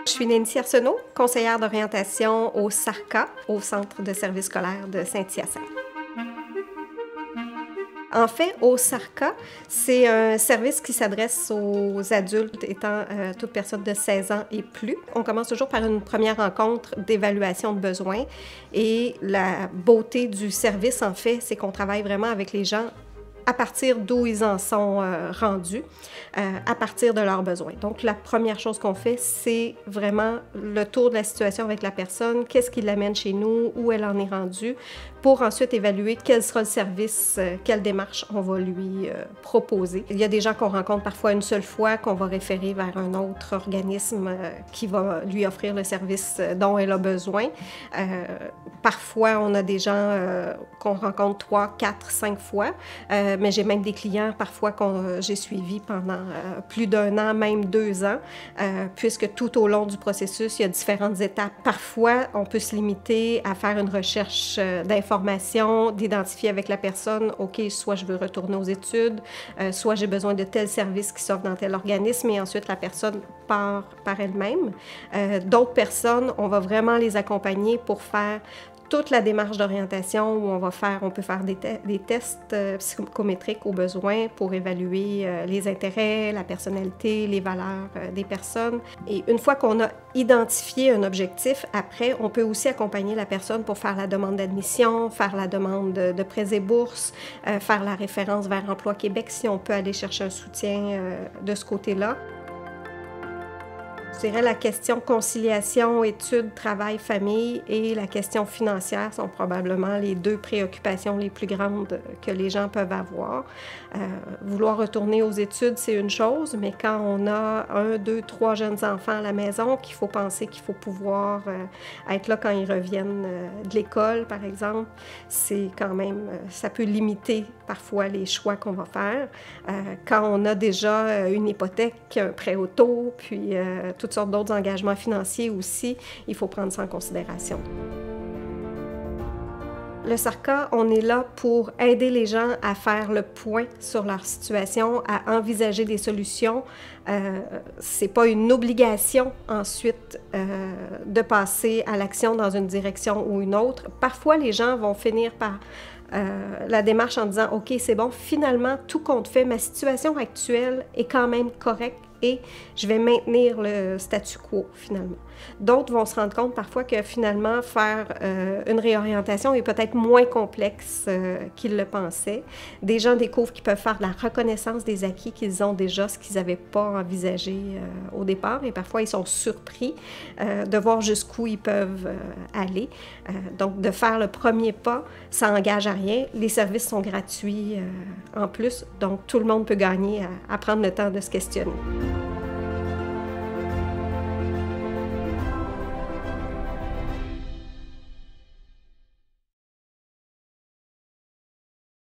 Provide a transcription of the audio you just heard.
Je suis Nancy Arsenault, conseillère d'orientation au SARCA, au Centre de services scolaires de Saint-Hyacinthe. En fait, au SARCA, c'est un service qui s'adresse aux adultes étant toute personne de 16 ans et plus. On commence toujours par une première rencontre d'évaluation de besoins et la beauté du service, en fait, c'est qu'on travaille vraiment avec les gens à partir d'où ils en sont rendus, à partir de leurs besoins. Donc, la première chose qu'on fait, c'est vraiment le tour de la situation avec la personne, qu'est-ce qui l'amène chez nous, où elle en est rendue, pour ensuite évaluer quel sera le service, quelle démarche on va lui proposer. Il y a des gens qu'on rencontre parfois une seule fois, qu'on va référer vers un autre organisme qui va lui offrir le service dont elle a besoin. Parfois, on a des gens qu'on rencontre 3, 4, 5 fois, mais j'ai même des clients parfois que j'ai suivis pendant plus d'1 an, même 2 ans, puisque tout au long du processus, il y a différentes étapes. Parfois, on peut se limiter à faire une recherche d'informations, d'identifier avec la personne, OK, soit je veux retourner aux études, soit j'ai besoin de tel service qui s'offre dans tel organisme, et ensuite la personne part par elle-même. D'autres personnes, on va vraiment les accompagner pour faire toute la démarche d'orientation où on peut faire des tests psychométriques au besoin pour évaluer les intérêts, la personnalité, les valeurs des personnes. Et une fois qu'on a identifié un objectif, après, on peut aussi accompagner la personne pour faire la demande d'admission, faire la demande de prêts et bourses, faire la référence vers Emploi Québec si on peut aller chercher un soutien de ce côté-là. Je dirais la question conciliation, études, travail, famille et la question financière sont probablement les 2 préoccupations les plus grandes que les gens peuvent avoir. Vouloir retourner aux études, c'est une chose, mais quand on a 1, 2, 3 jeunes enfants à la maison, qu'il faut penser qu'il faut pouvoir être là quand ils reviennent de l'école, par exemple, c'est quand même, ça peut limiter parfois les choix qu'on va faire. Quand on a déjà une hypothèque, un prêt auto, puis toutes sortes d'autres engagements financiers aussi, il faut prendre ça en considération. Le SARCA, on est là pour aider les gens à faire le point sur leur situation, à envisager des solutions. C'est pas une obligation ensuite de passer à l'action dans une direction ou une autre. Parfois, les gens vont finir par la démarche en disant « OK, c'est bon, finalement, tout compte fait, ma situation actuelle est quand même correcte et je vais maintenir le statu quo, finalement. » D'autres vont se rendre compte parfois que finalement, faire une réorientation est peut-être moins complexe qu'ils le pensaient. Des gens découvrent qu'ils peuvent faire de la reconnaissance des acquis qu'ils ont déjà, ce qu'ils n'avaient pas envisagé au départ, et parfois ils sont surpris de voir jusqu'où ils peuvent aller. Donc, de faire le premier pas, ça n'engage à rien. Les services sont gratuits en plus, donc tout le monde peut gagner à prendre le temps de se questionner.